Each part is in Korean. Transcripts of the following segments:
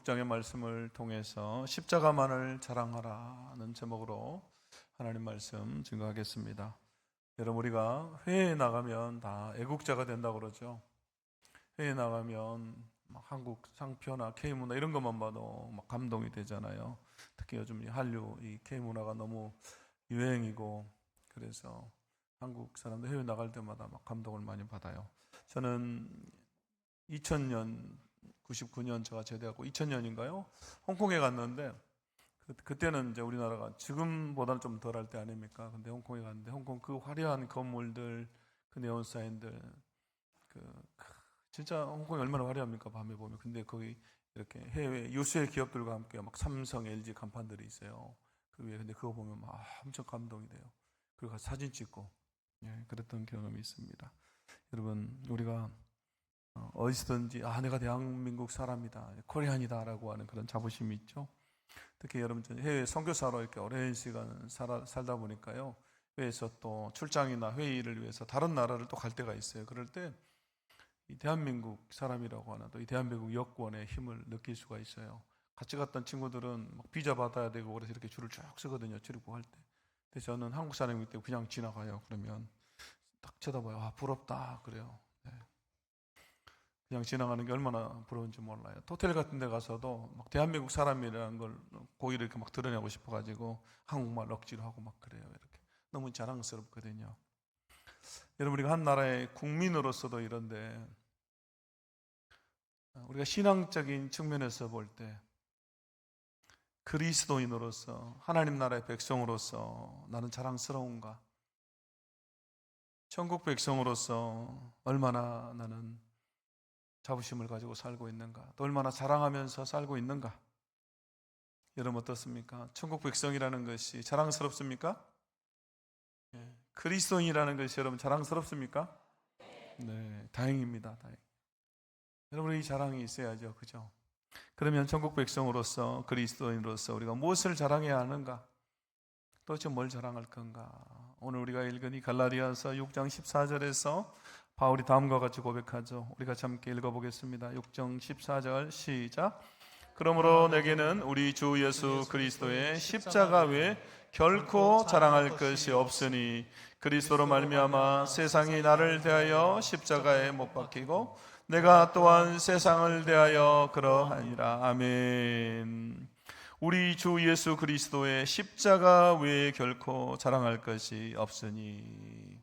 6장의 말씀을 통해서 십자가만을 자랑하라는 제목으로 하나님 말씀 증거하겠습니다. 여러분, 우리가 해외에 나가면 다 애국자가 된다고 그러죠. 해외에 나가면 한국 상표나 K문화 이런 것만 봐도 막 감동이 되잖아요. 특히 요즘 한류 이 K문화가 너무 유행이고, 그래서 한국 사람들 해외 나갈 때마다 막 감동을 많이 받아요. 저는 2000년 99년 제가 제대하고 2000년인가요? 홍콩에 갔는데 그때는 이제 우리나라가 지금보다는 좀 덜할 때 아닙니까? 근데 홍콩에 갔는데 홍콩 그 화려한 건물들, 그 네온사인들, 진짜 홍콩이 얼마나 화려합니까? 밤에 보면. 근데 거기 이렇게 해외 유수의 기업들과 함께 막 삼성, LG 간판들이 있어요. 그 위에. 근데 그거 보면 막 엄청 감동이 돼요. 그리고 가서 사진 찍고, 그랬던 경험이 있습니다. 여러분, 우리가 어디서든지 내가 대한민국 사람이다, 코리안이다 라고 하는 그런 자부심이 있죠. 특히 여러분, 해외 선교사로 이렇게 오랜 시간 살다 보니까요, 해외에서 또 출장이나 회의를 위해서 다른 나라를 또 갈 때가 있어요. 그럴 때 이 대한민국 사람이라고 하나, 또 이 대한민국 여권의 힘을 느낄 수가 있어요. 같이 갔던 친구들은 막 비자 받아야 되고 그래서 이렇게 줄을 쭉 서거든요, 출입국할 때. 근데 저는 한국 사람이기 때문에 그냥 지나가요. 그러면 딱 쳐다봐요. 부럽다 그래요. 네. 그냥 지나가는 게 얼마나 부러운지 몰라요. 호텔 같은 데 가서도 막 대한민국 사람이라는 걸 고의를 이렇게 막 드러내고 싶어가지고 한국말 억지로 하고 막 그래요. 이렇게 너무 자랑스럽거든요. 여러분, 우리가 한 나라의 국민으로서도 이런데, 우리가 신앙적인 측면에서 볼 때 그리스도인으로서, 하나님 나라의 백성으로서 나는 자랑스러운가? 천국 백성으로서 얼마나 나는 자부심을 가지고 살고 있는가? 또 얼마나 자랑하면서 살고 있는가? 여러분, 어떻습니까? 천국 백성이라는 것이 자랑스럽습니까? 그리스도인이라는 것이 여러분 자랑스럽습니까? 네, 다행입니다. 다행. 여러분, 이 자랑이 있어야죠, 그죠? 그러면 천국 백성으로서, 그리스도인으로서 우리가 무엇을 자랑해야 하는가? 도대체 뭘 자랑할 건가? 오늘 우리가 읽은 이 갈라디아서 6장 14절에서 바울이 다음과 같이 고백하죠. 우리가 함께 읽어보겠습니다. 6장 14절 시작. 그러므로 내게는 우리 주 예수 그리스도의 십자가 외에 결코 자랑할 것이 없으니 그리스도로 말미암아 세상이 나를 대하여 십자가에 못 박히고 내가 또한 세상을 대하여 그러하니라. 아멘. 우리 주 예수 그리스도의 십자가 외에 결코 자랑할 것이 없으니.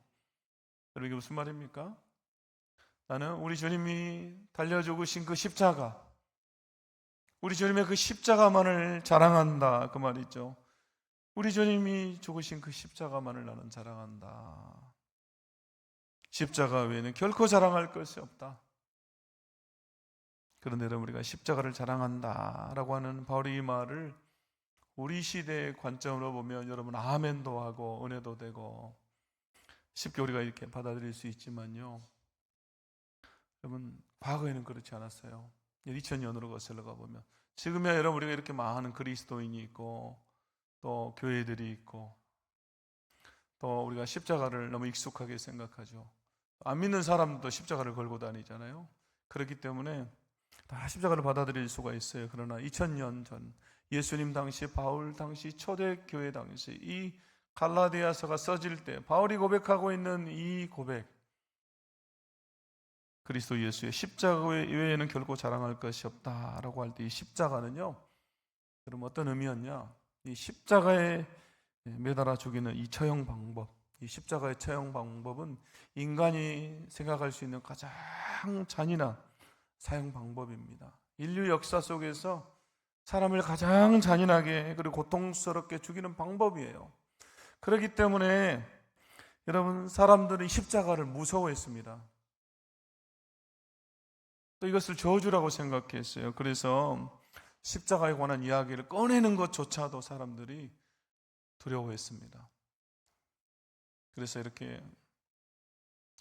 여러분, 이게 무슨 말입니까? 나는 우리 주님이 달려 죽으신 그 십자가, 우리 주님의 그 십자가만을 자랑한다, 그 말이죠. 우리 주님이 죽으신 그 십자가만을 나는 자랑한다. 십자가 외에는 결코 자랑할 것이 없다. 그런데 여러분, 우리가 십자가를 자랑한다라고 하는 바울의 이 말을 우리 시대의 관점으로 보면 여러분 아멘도 하고 은혜도 되고 쉽게 우리가 이렇게 받아들일 수 있지만요, 여러분 과거에는 그렇지 않았어요. 2000년으로 거슬러가 보면 지금이야 여러분 우리가 이렇게 많은 그리스도인이 있고 또 교회들이 있고 또 우리가 십자가를 너무 익숙하게 생각하죠. 안 믿는 사람도 십자가를 걸고 다니잖아요. 그렇기 때문에 다 십자가를 받아들일 수가 있어요. 그러나 2000년 전 예수님 당시, 바울 당시, 초대교회 당시 이 갈라디아서가 써질 때 바울이 고백하고 있는 이 고백, 그리스도 예수의 십자가 외에는 결코 자랑할 것이 없다라고 할 때 이 십자가는요, 그럼 어떤 의미였냐? 이 십자가에 매달아 죽이는 이 처형 방법, 이 십자가의 처형 방법은 인간이 생각할 수 있는 가장 잔인한 사형 방법입니다. 인류 역사 속에서 사람을 가장 잔인하게 그리고 고통스럽게 죽이는 방법이에요. 그렇기 때문에 여러분, 사람들은 십자가를 무서워했습니다. 또 이것을 저주라고 생각했어요. 그래서 십자가에 관한 이야기를 꺼내는 것조차도 사람들이 두려워했습니다. 그래서 이렇게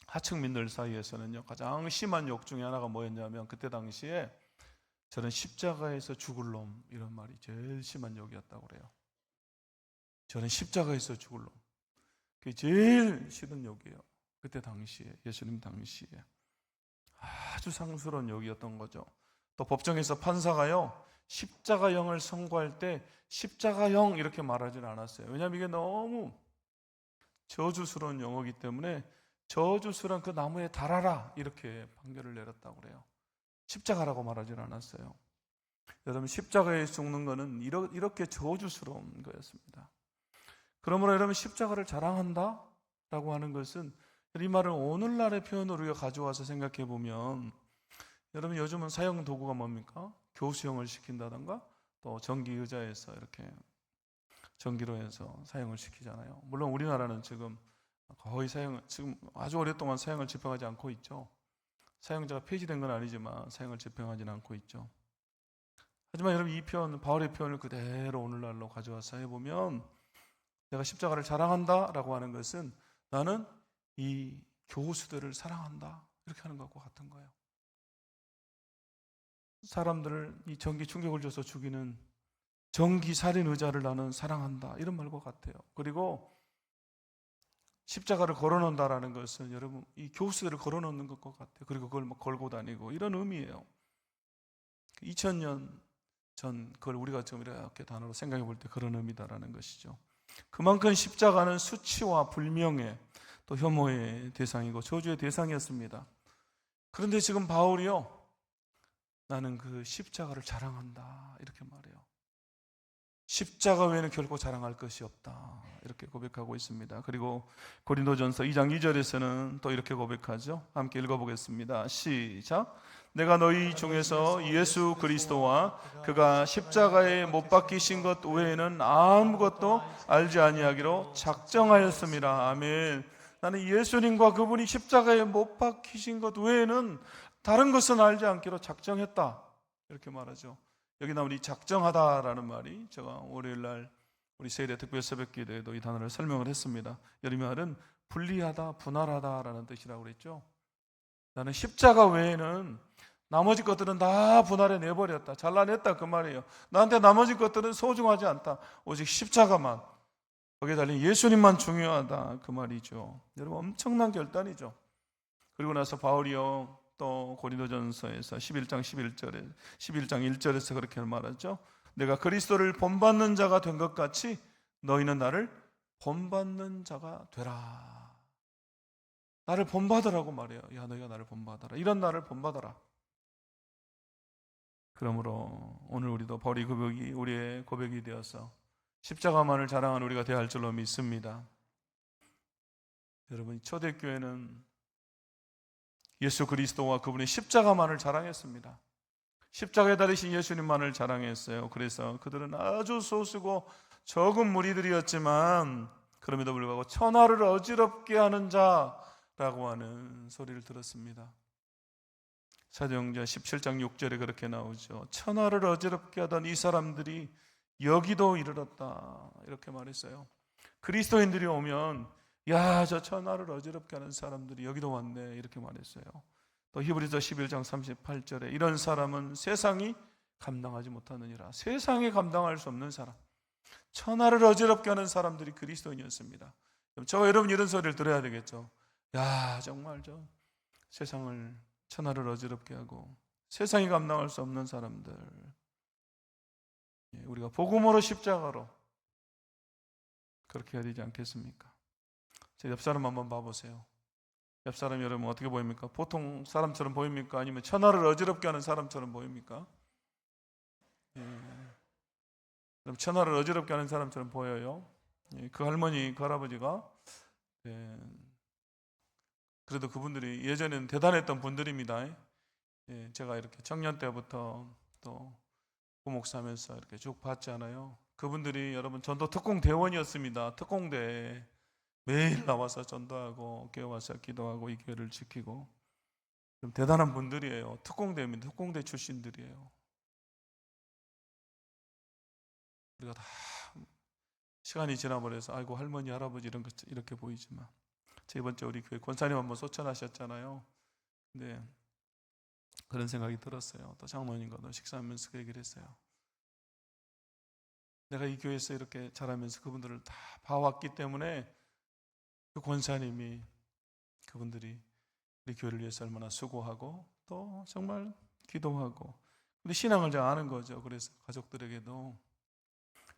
하층민들 사이에서는요, 가장 심한 욕 중에 하나가 뭐였냐면 그때 당시에 저는 십자가에서 죽을 놈, 이런 말이 제일 심한 욕이었다고 그래요. 저는 십자가에서 죽을 놈, 그게 제일 싫은 욕이에요. 그때 당시에, 예수님 당시에 아주 상스러운 욕이었던 거죠. 또 법정에서 판사가요, 십자가형을 선고할 때 십자가형 이렇게 말하지는 않았어요. 왜냐하면 이게 너무 저주스러운 용어이기 때문에 저주스러운 그 나무에 달아라 이렇게 판결을 내렸다고 그래요. 십자가라고 말하지는 않았어요. 여러분, 십자가에 죽는 것은 이렇게 저주스러운 거였습니다. 그러므로 여러분, 십자가를 자랑한다 라고 하는 것은, 이 말을 오늘날의 표현으로 우리가 가져와서 생각해 보면, 여러분 요즘은 사용 도구가 뭡니까? 교수형을 시킨다던가 또 전기 의자에서 이렇게 전기로 해서 사용을 시키잖아요. 물론 우리나라는 지금 지금 아주 오랫동안 사용을 집행하지 않고 있죠. 사용자가 폐지된 건 아니지만 사용을 집행하지는 않고 있죠. 하지만 여러분, 이 표현, 바울의 표현을 그대로 오늘날로 가져와서 해보면, 내가 십자가를 자랑한다라고 하는 것은 나는 이 교수들을 사랑한다 이렇게 하는 것과 같은 거예요. 사람들을 이 전기 충격을 줘서 죽이는 전기 살인 의자를 나는 사랑한다 이런 말과 같아요. 그리고 십자가를 걸어놓는다라는 것은 여러분 이 교수들을 걸어놓는 것과 같아요. 그리고 그걸 막 걸고 다니고 이런 의미예요. 2000년 전 그걸 우리가 지금 이렇게 단어로 생각해 볼 때 그런 의미다라는 것이죠. 그만큼 십자가는 수치와 불명예 또 혐오의 대상이고 저주의 대상이었습니다. 그런데 지금 바울이요, 나는 그 십자가를 자랑한다 이렇게 말해요. 십자가 외에는 결코 자랑할 것이 없다 이렇게 고백하고 있습니다. 그리고 고린도전서 2장 2절에서는 또 이렇게 고백하죠. 함께 읽어보겠습니다. 시작. 내가 너희 중에서 예수 그리스도와 그가 십자가에 못 박히신 것 외에는 아무것도 알지 아니하기로 작정하였습니다. 아멘. 나는 예수님과 그분이 십자가에 못 박히신 것 외에는 다른 것은 알지 않기로 작정했다 이렇게 말하죠. 여기 나온 이 작정하다라는 말이 제가 월요일날 우리 세일의 특별 새벽기도에도 이 단어를 설명을 했습니다. 이 말은 분리하다, 분할하다라는 뜻이라고 그랬죠. 나는 십자가 외에는 나머지 것들은 다 분할해 내버렸다, 잘라냈다 그 말이에요. 나한테 나머지 것들은 소중하지 않다. 오직 십자가만, 거기에 달린 예수님만 중요하다 그 말이죠. 여러분, 엄청난 결단이죠. 그리고 나서 바울이요 또 고린도전서에서 11장 1절에서 그렇게 말하죠. 내가 그리스도를 본받는 자가 된 것 같이 너희는 나를 본받는 자가 되라. 나를 본받으라고 말해요. 야, 너희가 나를 본받아라. 이런 나를 본받아라. 그러므로 오늘 우리도 바울의 고백이 우리의 고백이 되어서 십자가만을 자랑하는 우리가 되어야 할 줄로 믿습니다. 여러분, 초대교회는 예수 그리스도와 그분의 십자가만을 자랑했습니다. 십자가에 달리신 예수님만을 자랑했어요. 그래서 그들은 아주 소수고 적은 무리들이었지만 그럼에도 불구하고 천하를 어지럽게 하는 자라고 하는 소리를 들었습니다. 사도행전 17장 6절에 그렇게 나오죠. 천하를 어지럽게 하던 이 사람들이 여기도 이르렀다 이렇게 말했어요. 그리스도인들이 오면 야, 저 천하를 어지럽게 하는 사람들이 여기도 왔네 이렇게 말했어요. 또 히브리서 11장 38절에 이런 사람은 세상이 감당하지 못하느니라. 세상이 감당할 수 없는 사람, 천하를 어지럽게 하는 사람들이 그리스도인이었습니다. 저와 여러분 이런 소리를 들어야 되겠죠. 야, 정말 저 세상을, 천하를 어지럽게 하고 세상이 감당할 수 없는 사람들, 우리가 복음으로 십자가로 그렇게 해야 되지 않겠습니까? 제 옆 사람 한번 봐보세요. 옆 사람 여러분 어떻게 보입니까? 보통 사람처럼 보입니까? 아니면 천하를 어지럽게 하는 사람처럼 보입니까? 그럼 천하를 어지럽게 하는 사람처럼 보여요. 그 할머니, 그 할아버지가 그래도 그분들이 예전에는 대단했던 분들입니다. 제가 이렇게 청년 때부터 또 부목사하면서 이렇게 쭉 봤잖아요. 그분들이 여러분 전도 특공 대원이었습니다. 특공대 매일 나와서 전도하고 교회 와서 기도하고 이 교회를 지키고 좀 대단한 분들이에요. 특공대입니다. 특공대 출신들이에요. 우리가 다 시간이 지나버려서 아이고 할머니 할아버지 이런 것 이렇게 보이지만 제 이번 주 우리 교회 권사님 한번 소천하셨잖아요. 근데 그런 생각이 들었어요. 또 장로님과도 식사하면서 그 얘기를 했어요. 내가 이 교회에서 이렇게 자라면서 그분들을 다 봐왔기 때문에 그 권사님이 그분들이 우리 교회를 위해서 얼마나 수고하고 또 정말 기도하고 근데 신앙을 잘 아는 거죠. 그래서 가족들에게도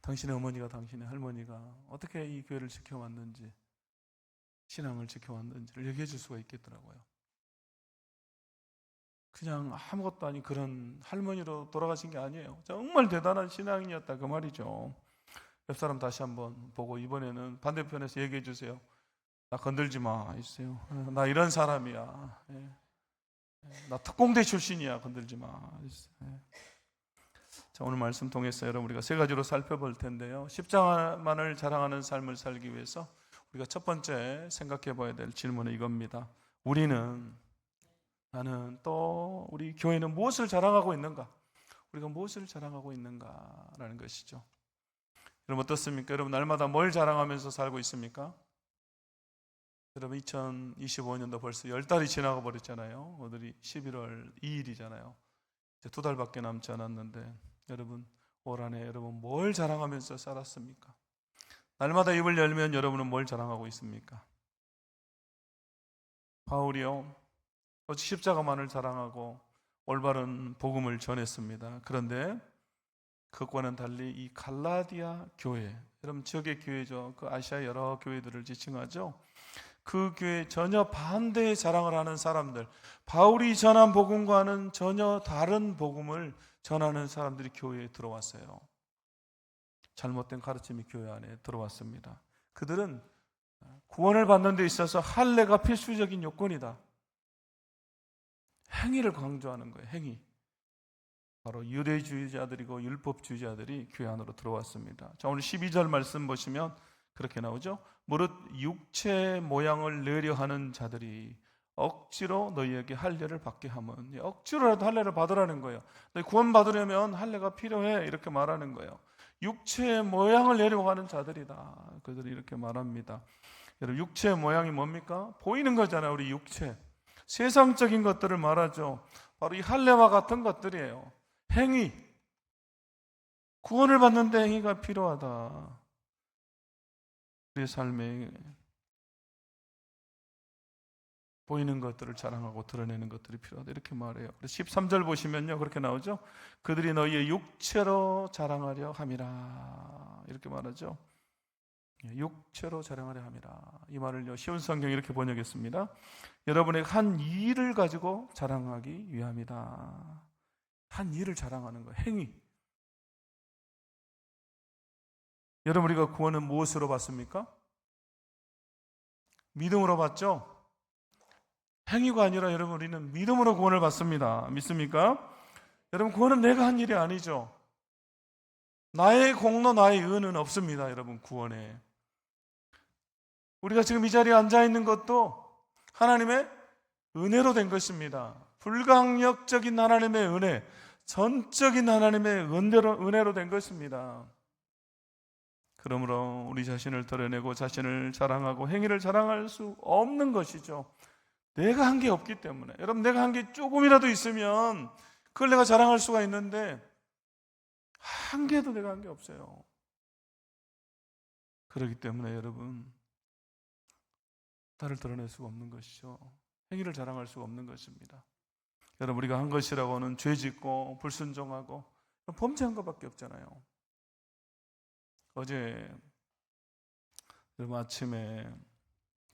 당신의 어머니가 당신의 할머니가 어떻게 이 교회를 지켜왔는지, 신앙을 지켜왔는지를 얘기해 줄 수가 있겠더라고요. 그냥 아무것도 아닌 그런 할머니로 돌아가신 게 아니에요. 정말 대단한 신앙인이었다 그 말이죠. 옆 사람 다시 한번 보고 이번에는 반대편에서 얘기해 주세요. 나 건들지 마 해주세요. 나 이런 사람이야. 나 특공대 출신이야. 건들지 마. 자, 오늘 말씀 통해서 여러분 우리가 세 가지로 살펴볼 텐데요. 십자가만을 자랑하는 삶을 살기 위해서 우리가 첫 번째 생각해 봐야 될 질문은 이겁니다. 나는 또 우리 교회는 무엇을 자랑하고 있는가? 우리가 무엇을 자랑하고 있는가라는 것이죠. 여러분 어떻습니까? 여러분 날마다 뭘 자랑하면서 살고 있습니까? 여러분 2025년도 벌써 10달이 지나가 버렸잖아요. 오늘이 11월 2일이잖아요. 이제 2달밖에 남지 않았는데 여러분 올 한해 여러분 뭘 자랑하면서 살았습니까? 날마다 입을 열면 여러분은 뭘 자랑하고 있습니까? 바울이요 오직 십자가만을 자랑하고 올바른 복음을 전했습니다. 그런데 그것과는 달리 이 갈라디아 교회, 여러분 지역의 교회죠. 그 아시아 여러 교회들을 지칭하죠. 그 교회 전혀 반대의 자랑을 하는 사람들, 바울이 전한 복음과는 전혀 다른 복음을 전하는 사람들이 교회에 들어왔어요. 잘못된 가르침이 교회 안에 들어왔습니다. 그들은 구원을 받는 데 있어서 할례가 필수적인 요건이다. 행위를 강조하는 거예요. 행위. 바로 유대주의자들이고 율법주의자들이 교회 안으로 들어왔습니다. 자, 오늘 12절 말씀 보시면 그렇게 나오죠. 무릇 육체 모양을 내려 하는 자들이 억지로 너희에게 할례를 받게 하면, 억지로라도 할례를 받으라는 거예요. 너희 구원 받으려면 할례가 필요해 이렇게 말하는 거예요. 육체 모양을 내려고 하는 자들이다. 그들이 이렇게 말합니다. 여러분 육체 모양이 뭡니까? 보이는 거잖아요. 우리 육체. 세상적인 것들을 말하죠. 바로 이 할례와 같은 것들이에요. 행위. 구원을 받는데 행위가 필요하다. 우리의 삶에 보이는 것들을 자랑하고 드러내는 것들이 필요하다 이렇게 말해요. 13절 보시면요 그렇게 나오죠. 그들이 너희의 육체로 자랑하려 함이라 이렇게 말하죠. 육체로 자랑하려 함이라. 이 말을요 쉬운 성경 이렇게 번역했습니다. 여러분의 한 일을 가지고 자랑하기 위함이다. 한 일을 자랑하는 거예요. 행위. 여러분 우리가 구원은 무엇으로 받습니까? 믿음으로 받죠? 행위가 아니라 여러분 우리는 믿음으로 구원을 받습니다. 믿습니까? 여러분 구원은 내가 한 일이 아니죠. 나의 공로, 나의 의는 없습니다. 여러분 구원에. 우리가 지금 이 자리에 앉아있는 것도 하나님의 은혜로 된 것입니다. 불강력적인 하나님의 은혜, 전적인 하나님의 은혜로 된 것입니다. 그러므로 우리 자신을 드러내고 자신을 자랑하고 행위를 자랑할 수 없는 것이죠. 내가 한 게 없기 때문에. 여러분 내가 한 게 조금이라도 있으면 그걸 내가 자랑할 수가 있는데 한 개도 내가 한 게 없어요. 그렇기 때문에 여러분 나를 드러낼 수가 없는 것이죠. 행위를 자랑할 수가 없는 것입니다. 여러분 우리가 한 것이라고는 죄짓고 불순종하고 범죄한 것밖에 없잖아요. 어제 여러분 아침에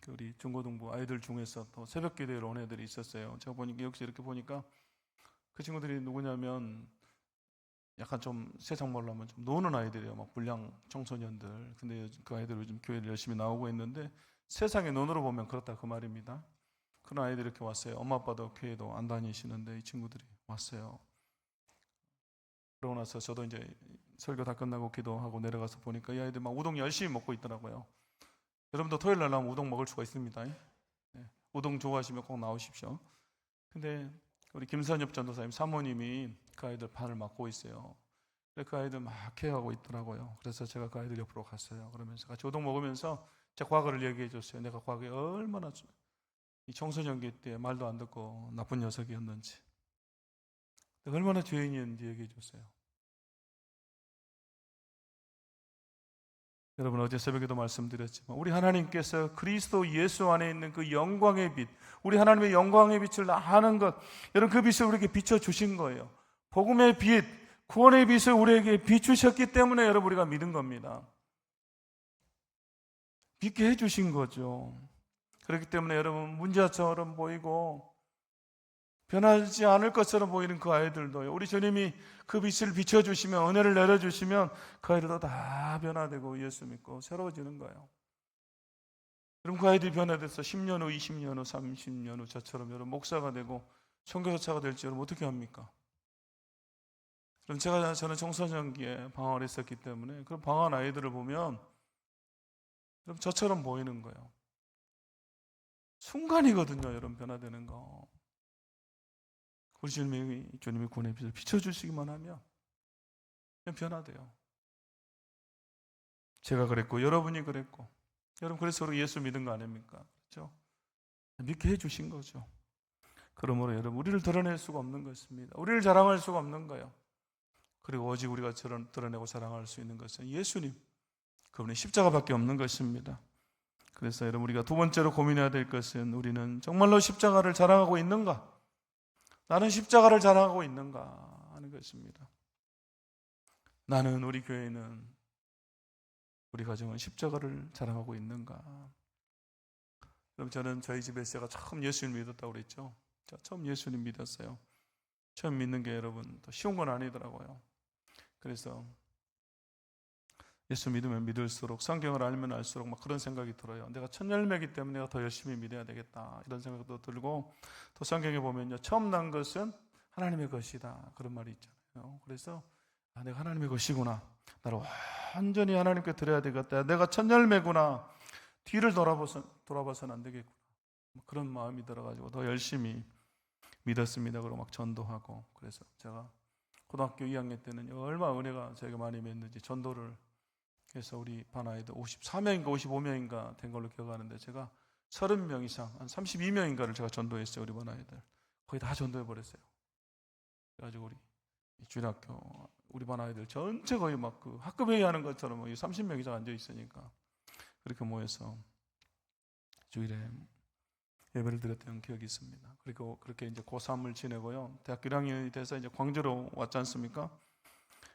우리 중고등부 아이들 중에서 또 새벽 기도회로 온 애들이 있었어요. 제가 보니까 역시 이렇게 보니까 그 친구들이 누구냐면 약간 좀 세상 말로 하면 좀 노는 아이들이에요. 막 불량 청소년들. 근데 그 아이들 요즘 교회를 열심히 나오고 있는데 세상의 눈으로 보면 그렇다 그 말입니다. 그런 아이들이 이렇게 왔어요. 엄마 아빠도 교회도 안 다니시는데 이 친구들이 왔어요. 그러고 나서 저도 이제 설교 다 끝나고 기도하고 내려가서 보니까 이 아이들 막 우동 열심히 먹고 있더라고요. 여러분도 토요일 날 나오면 우동 먹을 수가 있습니다. 네. 우동 좋아하시면 꼭 나오십시오. 근데 우리 김선엽 전도사님 사모님이 그 아이들 반을 맡고 있어요. 그 아이들 막 케어하고 있더라고요. 그래서 제가 그 아이들 옆으로 갔어요. 그러면서 같이 우동 먹으면서 제 과거를 얘기해 줬어요. 내가 과거에 얼마나 이 청소년기 때 말도 안 듣고 나쁜 녀석이었는지, 내가 얼마나 죄인이었는지 얘기해 줬어요. 여러분 어제 새벽에도 말씀드렸지만 우리 하나님께서 그리스도 예수 안에 있는 그 영광의 빛, 우리 하나님의 영광의 빛을 아는 것, 여러분 그 빛을 우리에게 비춰주신 거예요. 복음의 빛, 구원의 빛을 우리에게 비추셨기 때문에 여러분 우리가 믿은 겁니다. 믿게 해주신 거죠. 그렇기 때문에 여러분 문제처럼 보이고 변하지 않을 것처럼 보이는 그 아이들도요, 우리 주님이 그 빛을 비춰주시면, 은혜를 내려주시면 그 아이들도 다 변화되고 예수 믿고 새로워지는 거예요. 그럼 그 아이들이 변화돼서 10년 후, 20년 후, 30년 후 저처럼 여러분 목사가 되고 선교사가 될지 여러분 어떻게 합니까? 그럼 저는 청소년기에 방황을 했었기 때문에 그런 방황한 아이들을 보면 그럼 저처럼 보이는 거예요. 순간이거든요, 여러분 변화되는 거. 우리 주님이 구원의 빛을 비춰주시기만 하면 그냥 변화돼요. 제가 그랬고 여러분이 그랬고 여러분 그래서 우리 예수 믿은 거 아닙니까? 그렇죠? 믿게 해주신 거죠. 그러므로 여러분 우리를 드러낼 수가 없는 것입니다. 우리를 자랑할 수가 없는 거예요. 그리고 오직 우리가 드러내고 자랑할 수 있는 것은 예수님, 그분의 십자가밖에 없는 것입니다. 그래서 여러분 우리가 두 번째로 고민해야 될 것은 우리는 정말로 십자가를 자랑하고 있는가? 나는 십자가를 자랑하고 있는가 하는 것입니다. 나는, 우리 교회는, 우리 가정은 십자가를 자랑하고 있는가? 그럼 저는 저희 집에서 제가 처음 예수님 믿었다고 그랬죠. 제가 처음 예수님 믿었어요. 처음 믿는 게 여러분 더 쉬운 건 아니더라고요. 그래서 예수 믿으면 믿을수록, 성경을 알면 알수록 막 그런 생각이 들어요. 내가 첫 열매이기 때문에 내가 더 열심히 믿어야 되겠다, 이런 생각도 들고, 또 성경에 보면요, 처음 난 것은 하나님의 것이다, 그런 말이 있잖아요. 그래서 내가 하나님의 것이구나, 나를 완전히 하나님께 드려야 되겠다, 내가 첫 열매구나, 뒤를 돌아봐서는 안 되겠구나, 그런 마음이 들어가지고 더 열심히 믿었습니다. 그리고 막 전도하고. 그래서 제가 고등학교 2학년 때는 얼마나 은혜가 저에게 많이 맺는지 전도를 해서 우리 반 아이들 54명인가 55명인가 된 걸로 기억하는데, 제가 30명 이상, 한 32명인가를 제가 전도했어요. 우리 반 아이들 거의 다 전도해버렸어요. 그래가지고 우리 주일학교 우리 반 아이들 전체 거의 막 그 학급회의 하는 것처럼 30명 이상 앉아있으니까 그렇게 모여서 주일에 예배를 드렸던 기억이 있습니다. 그리고 그렇게 이제 고3을 지내고요, 대학교 1학년이 돼서 이제 광주로 왔지 않습니까?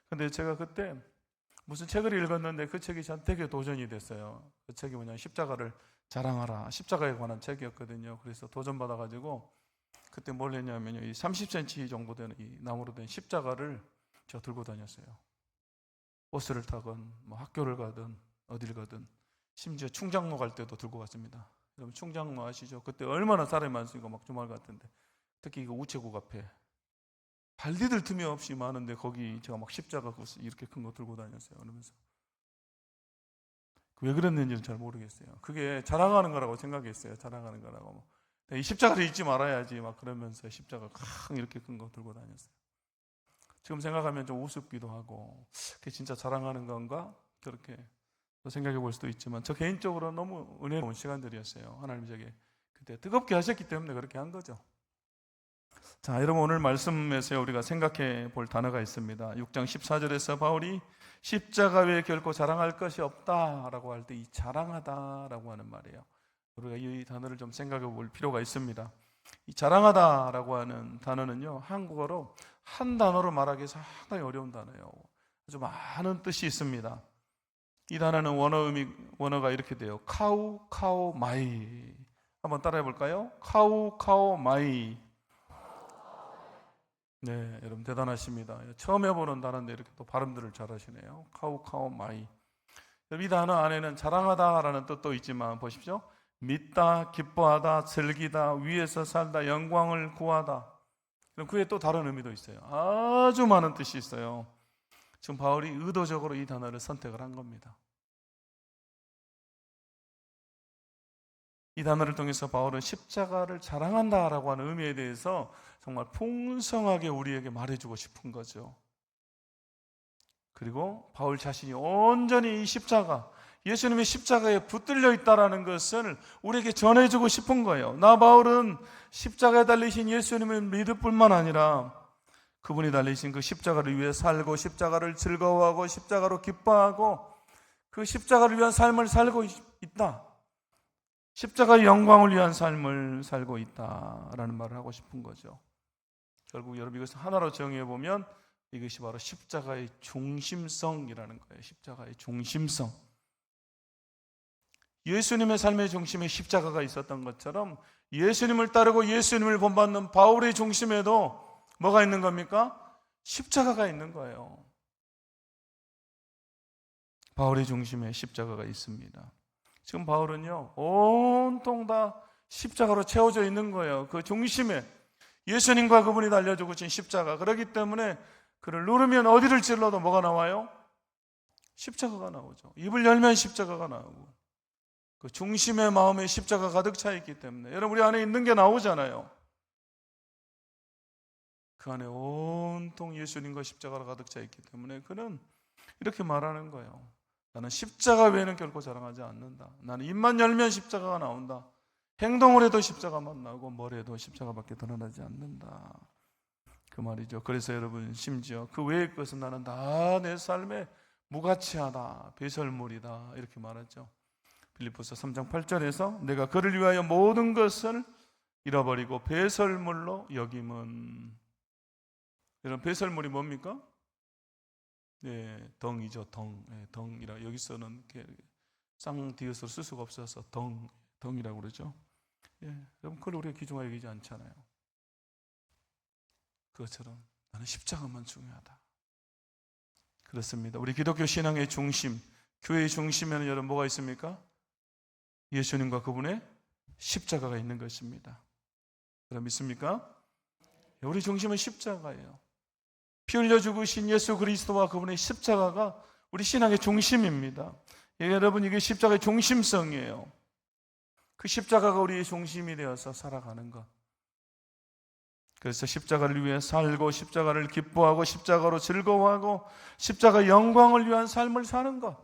근데 제가 그때 무슨 책을 읽었는데 그 책이 저한테 되게 도전이 됐어요. 그 책이 뭐냐면 십자가를 자랑하라, 십자가에 관한 책이었거든요. 그래서 도전받아가지고 그때 뭘 했냐면요, 이 30cm 정도 되는 이 나무로 된 십자가를 제가 들고 다녔어요. 버스를 타건 뭐 학교를 가든 어딜 가든, 심지어 충장로 갈 때도 들고 갔습니다. 여러분 충장로 아시죠? 그때 얼마나 사람이 많으니까 막 주말 같은데, 특히 이거 우체국 앞에 발 디딜 틈이 없이 많은데 거기 제가 막 십자가 이렇게 큰 거 들고 다녔어요. 그러면서 왜 그랬는지는 잘 모르겠어요. 그게 자랑하는 거라고 생각했어요. 자랑하는 거라고. 이 십자가를 잊지 말아야지 막 그러면서 십자가 이렇게 큰 거 들고 다녔어요. 지금 생각하면 좀 우습기도 하고, 그게 진짜 자랑하는 건가? 그렇게 생각해 볼 수도 있지만, 저 개인적으로 너무 은혜로운 시간들이었어요. 하나님 저에게 그때 뜨겁게 하셨기 때문에 그렇게 한 거죠. 자, 여러분 오늘 말씀에서 우리가 생각해 볼 단어가 있습니다. 6장 14절에서 바울이 십자가 외에 결코 자랑할 것이 없다라고 할 때 이 자랑하다라고 하는 말이에요. 우리가 이 단어를 좀 생각해 볼 필요가 있습니다. 이 자랑하다라고 하는 단어는요, 한국어로 한 단어로 말하기 상당히 어려운 단어예요. 아주 많은 뜻이 있습니다. 이 단어는 원어가 이렇게 돼요. 카우 마이. 한번 따라해 볼까요? 카우 마이. 네, 여러분 대단하십니다. 처음 해보는 단어인데 이렇게 또 발음들을 잘하시네요. 카우 마이. 이 단어 안에는 자랑하다라는 뜻도 있지만 보십시오. 믿다, 기뻐하다, 즐기다, 위에서 살다, 영광을 구하다. 그럼 그에 또 다른 의미도 있어요. 아주 많은 뜻이 있어요. 지금 바울이 의도적으로 이 단어를 선택을 한 겁니다. 이 단어를 통해서 바울은 십자가를 자랑한다라고 하는 의미에 대해서 정말 풍성하게 우리에게 말해주고 싶은 거죠. 그리고 바울 자신이 온전히 이 십자가, 예수님의 십자가에 붙들려 있다는 것을 우리에게 전해주고 싶은 거예요. 나 바울은 십자가에 달리신 예수님을 믿을 뿐만 아니라 그분이 달리신 그 십자가를 위해 살고, 십자가를 즐거워하고, 십자가로 기뻐하고, 그 십자가를 위한 삶을 살고 있다. 십자가의 영광을 위한 삶을 살고 있다라는 말을 하고 싶은 거죠. 결국 여러분 이것을 하나로 정의해 보면 이것이 바로 십자가의 중심성이라는 거예요. 십자가의 중심성. 예수님의 삶의 중심에 십자가가 있었던 것처럼 예수님을 따르고 예수님을 본받는 바울의 중심에도 뭐가 있는 겁니까? 십자가가 있는 거예요. 바울의 중심에 십자가가 있습니다. 지금 바울은요, 온통 다 십자가로 채워져 있는 거예요. 그 중심에 예수님과 그분이 달려 죽으신 십자가. 그렇기 때문에 그를 누르면 어디를 찔러도 뭐가 나와요? 십자가가 나오죠. 입을 열면 십자가가 나오고, 그 중심의 마음에 십자가 가득 차 있기 때문에 여러분 우리 안에 있는 게 나오잖아요. 그 안에 온통 예수님과 십자가가 가득 차 있기 때문에 그는 이렇게 말하는 거예요. 나는 십자가 외에는 결코 자랑하지 않는다. 나는 입만 열면 십자가가 나온다. 행동을 해도 십자가만 나오고 뭘 해도 십자가밖에 드러나지 않는다. 그 말이죠. 그래서 여러분 심지어 그 외의 것은 나는 다 내 삶에 무가치하다, 배설물이다 이렇게 말하죠. 빌립보서 3장 8절에서 내가 그를 위하여 모든 것을 잃어버리고 배설물로 여김은. 여러분 배설물이 뭡니까? 네, 덩이죠. 덩이라 여기서는 쌍디귿으로 쓸 수가 없어서 덩이라고 그러죠. 예, 여러분 그걸 우리가 귀중하게 여기지 않잖아요. 그것처럼 나는 십자가만 중요하다. 그렇습니다. 우리 기독교 신앙의 중심, 교회의 중심에는 여러분 뭐가 있습니까? 예수님과 그분의 십자가가 있는 것입니다. 그럼 믿습니까? 우리 중심은 십자가예요. 피 흘려 죽으신 예수 그리스도와 그분의 십자가가 우리 신앙의 중심입니다. 여러분 이게 십자가의 중심성이에요. 그 십자가가 우리의 중심이 되어서 살아가는 것. 그래서 십자가를 위해 살고 십자가를 기뻐하고 십자가로 즐거워하고 십자가 영광을 위한 삶을 사는 것.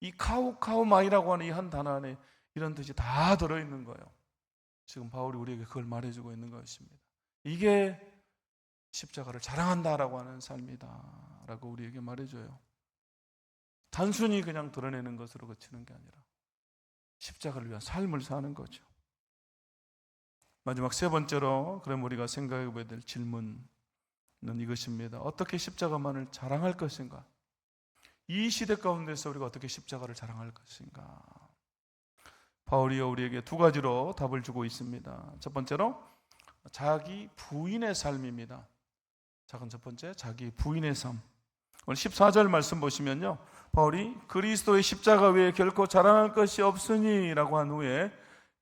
이 카우카우마이라고 하는 이 한 단어 안에 이런 뜻이 다 들어있는 거예요. 지금 바울이 우리에게 그걸 말해주고 있는 것입니다. 이게 십자가를 자랑한다라고 하는 삶이다 라고 우리에게 말해줘요. 단순히 그냥 드러내는 것으로 그치는 게 아니라 십자가를 위한 삶을 사는 거죠. 마지막 세 번째로 그럼 우리가 생각해 봐야 될 질문은 이것입니다. 어떻게 십자가만을 자랑할 것인가? 이 시대 가운데서 우리가 어떻게 십자가를 자랑할 것인가? 바울이 우리에게 두 가지로 답을 주고 있습니다. 첫 번째로 자기 부인의 삶입니다. 첫 번째 자기 부인의 삶. 오늘 14절 말씀 보시면요, 바울이 그리스도의 십자가 외에 결코 자랑할 것이 없으니 라고 한 후에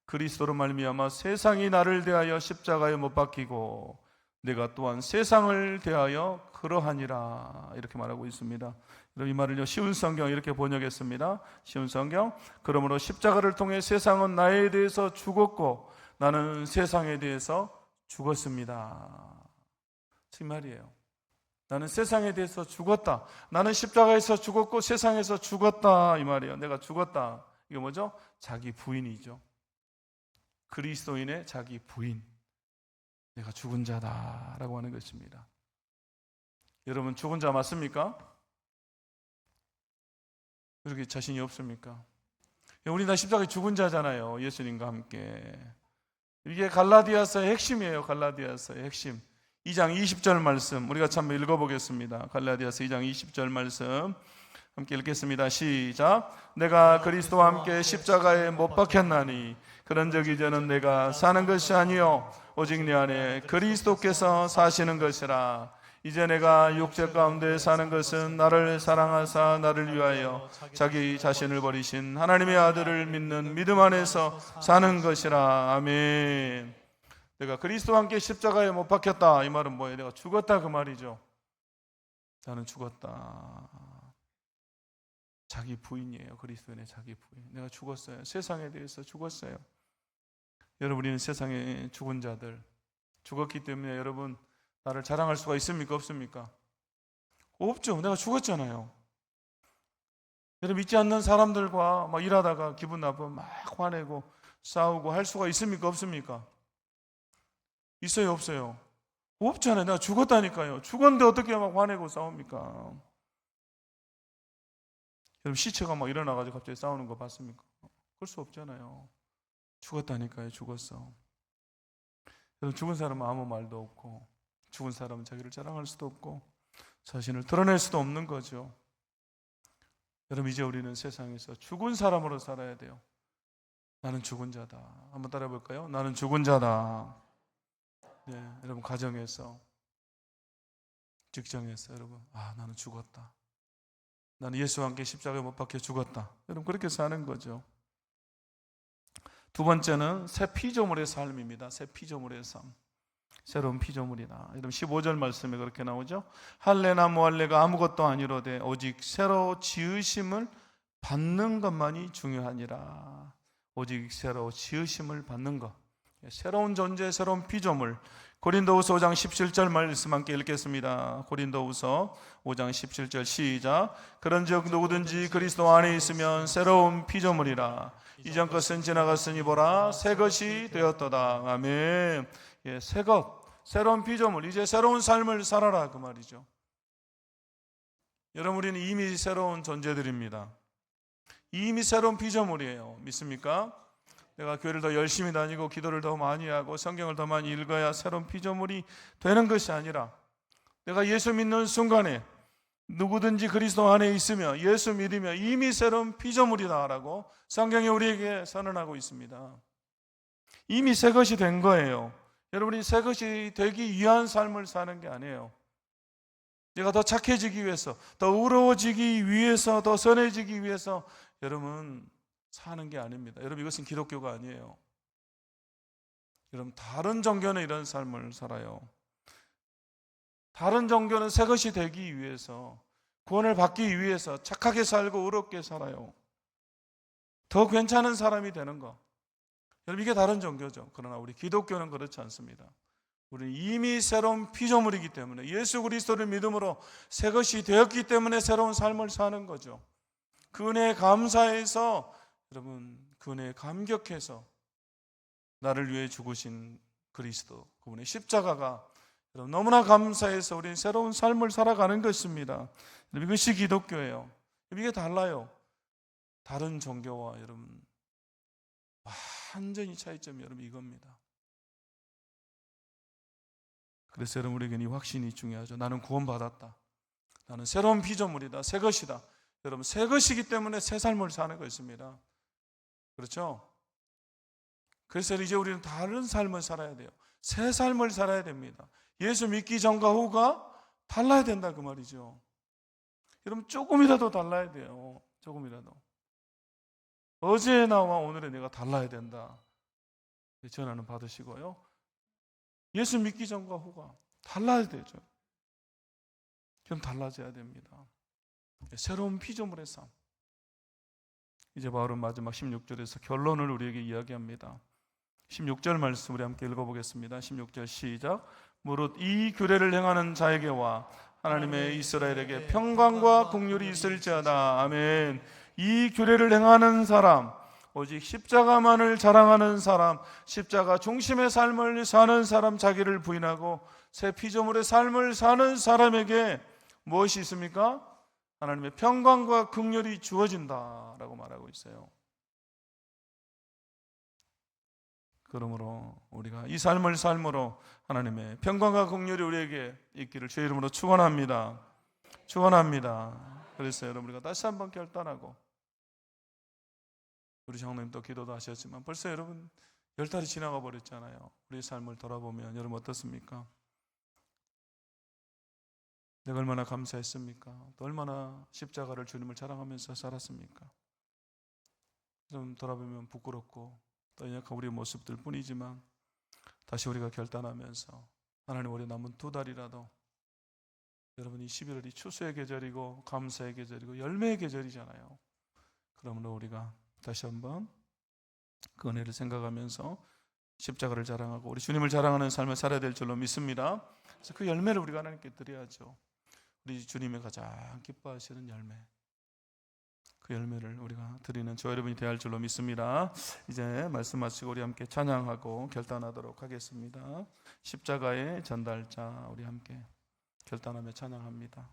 그리스도로 말미암아 세상이 나를 대하여 십자가에 못 박히고 내가 또한 세상을 대하여 그러하니라 이렇게 말하고 있습니다. 이 말을요 쉬운 성경 이렇게 번역했습니다. 쉬운 성경. 그러므로 십자가를 통해 세상은 나에 대해서 죽었고 나는 세상에 대해서 죽었습니다. 이 말이에요. 나는 세상에 대해서 죽었다. 나는 십자가에서 죽었고 세상에서 죽었다 이 말이에요. 내가 죽었다. 이게 뭐죠? 자기 부인이죠. 그리스도인의 자기 부인. 내가 죽은 자다라고 하는 것입니다. 여러분 죽은 자 맞습니까? 그렇게 자신이 없습니까? 우리 다 십자가에 죽은 자잖아요. 예수님과 함께. 이게 갈라디아서의 핵심이에요. 갈라디아서의 핵심. 2장 20절 말씀 우리가 한번 읽어보겠습니다. 갈라디아서 2장 20절 말씀 함께 읽겠습니다. 시작. 내가 그리스도와 함께 십자가에 못 박혔나니 그런즉 이제는 내가 사는 것이 아니요 오직 내 안에 그리스도께서 사시는 것이라. 이제 내가 육체 가운데 사는 것은 나를 사랑하사 나를 위하여 자기 자신을 버리신 하나님의 아들을 믿는 믿음 안에서 사는 것이라. 아멘. 내가 그리스도와 함께 십자가에 못 박혔다 이 말은 뭐예요? 내가 죽었다 그 말이죠. 나는 죽었다. 자기 부인이에요. 그리스도인의 자기 부인. 내가 죽었어요. 세상에 대해서 죽었어요. 여러분 우리는 세상에 죽은 자들 죽었기 때문에 여러분 나를 자랑할 수가 있습니까? 없습니까? 없죠. 내가 죽었잖아요. 여러분 믿지 않는 사람들과 막 일하다가 기분 나쁘면 막 화내고 싸우고 할 수가 있습니까? 없습니까? 있어요? 없어요? 없잖아요. 내가 죽었다니까요. 죽었는데 어떻게 막 화내고 싸웁니까? 여러분 시체가 막 일어나가지고 갑자기 싸우는 거 봤습니까? 그럴 수 없잖아요. 죽었다니까요. 죽었어. 여러분, 죽은 사람은 아무 말도 없고, 죽은 사람은 자기를 자랑할 수도 없고, 자신을 드러낼 수도 없는 거죠. 여러분, 이제 우리는 세상에서 죽은 사람으로 살아야 돼요. 나는 죽은 자다. 한번 따라해 볼까요? 나는 죽은 자다. 네, 여러분, 가정에서, 직장에서, 여러분, 나는 죽었다. 나는 예수와 함께 십자가에 못 박혀 죽었다. 여러분, 그렇게 사는 거죠. 두 번째는 새 피조물의 삶입니다. 새 피조물의 삶. 새로운 피조물이다. 여러분, 15절 말씀에 그렇게 나오죠. 할례나 무할례가 아무것도 아니로되 오직 새로 지으심을 받는 것만이 중요하니라. 오직 새로 지으심을 받는 것. 새로운 존재, 새로운 피조물. 고린도후서 5장 17절 말씀 함께 읽겠습니다. 고린도후서 5장 17절 시작. 그런즉 누구든지 그리스도 안에 있으면 새로운 피조물이라. 이전 것은 지나갔으니 보라 새 것이 되었도다. 아멘. 예, 새 것, 새로운 피조물, 이제 새로운 삶을 살아라 그 말이죠. 여러분, 우리는 이미 새로운 존재들입니다. 이미 새로운 피조물이에요. 믿습니까? 내가 교회를 더 열심히 다니고 기도를 더 많이 하고 성경을 더 많이 읽어야 새로운 피조물이 되는 것이 아니라, 내가 예수 믿는 순간에 누구든지 그리스도 안에 있으며 예수 믿으며 이미 새로운 피조물이다라고 성경이 우리에게 선언하고 있습니다. 이미 새 것이 된 거예요. 여러분이 새 것이 되기 위한 삶을 사는 게 아니에요. 내가 더 착해지기 위해서, 더 의로워지기 위해서, 더 선해지기 위해서 여러분 사는 게 아닙니다. 여러분, 이것은 기독교가 아니에요. 여러분, 다른 종교는 이런 삶을 살아요. 다른 종교는 새 것이 되기 위해서, 구원을 받기 위해서 착하게 살고 의롭게 살아요. 더 괜찮은 사람이 되는 거. 여러분, 이게 다른 종교죠. 그러나 우리 기독교는 그렇지 않습니다. 우리는 이미 새로운 피조물이기 때문에, 예수 그리스도를 믿음으로 새 것이 되었기 때문에 새로운 삶을 사는 거죠. 그 은혜에 감사해서, 여러분, 그 은혜에 감격해서 나를 위해 죽으신 그리스도, 그분의 십자가가 여러분 너무나 감사해서 우리는 새로운 삶을 살아가는 것입니다. 이것이 기독교예요. 이게 달라요. 다른 종교와 여러분 완전히 차이점이 여러분 이겁니다. 그래서 여러분, 우리에게는 이 확신이 중요하죠. 나는 구원받았다. 나는 새로운 피조물이다. 새 것이다. 여러분, 새 것이기 때문에 새 삶을 사는 것입니다. 그렇죠? 그래서 이제 우리는 다른 삶을 살아야 돼요. 새 삶을 살아야 됩니다. 예수 믿기 전과 후가 달라야 된다 그 말이죠. 여러분, 조금이라도 달라야 돼요. 조금이라도. 어제 나와 오늘의 내가 달라야 된다. 전화는 받으시고요. 예수 믿기 전과 후가 달라야 되죠. 그럼 달라져야 됩니다. 새로운 피조물의 삶. 이제 바울은 마지막 16절에서 결론을 우리에게 이야기합니다. 16절 말씀 우리 함께 읽어보겠습니다. 16절 시작. 무릇 이 규례를 행하는 자에게와 하나님의 이스라엘에게 평강과 긍휼이 있을지어다. 아멘. 이 규례를 행하는 사람, 오직 십자가만을 자랑하는 사람, 십자가 중심의 삶을 사는 사람, 자기를 부인하고 새 피조물의 삶을 사는 사람에게 무엇이 있습니까? 하나님의 평강과 긍휼이 주어진다라고 말하고 있어요. 그러므로 우리가 이 삶을 삶으로 하나님의 평강과 긍휼이 우리에게 있기를 주의 이름으로 축원합니다. 축원합니다. 그래서 여러분, 우리가 다시 한번 결단하고, 우리 장로님도 기도도 하셨지만 벌써 여러분 10달이 지나가 버렸잖아요. 우리의 삶을 돌아보면 여러분 어떻습니까? 내가 얼마나 감사했습니까? 또 얼마나 십자가를 주님을 자랑하면서 살았습니까? 좀 돌아보면 부끄럽고 또 연약한 우리의 모습들 뿐이지만, 다시 우리가 결단하면서 하나님, 우리 남은 2달이라도 여러분이 11월이 추수의 계절이고 감사의 계절이고 열매의 계절이잖아요. 그러므로 우리가 다시 한번 그 은혜를 생각하면서 십자가를 자랑하고 우리 주님을 자랑하는 삶을 살아야 될 줄로 믿습니다. 그래서 그 열매를 우리가 하나님께 드려야죠. 우리 주님의 가장 기뻐하시는 열매, 그 열매를 우리가 드리는 저 여러분이 되어야 할 줄로 믿습니다. 이제 말씀 마치고 우리 함께 찬양하고 결단하도록 하겠습니다. 십자가의 전달자, 우리 함께 결단하며 찬양합니다.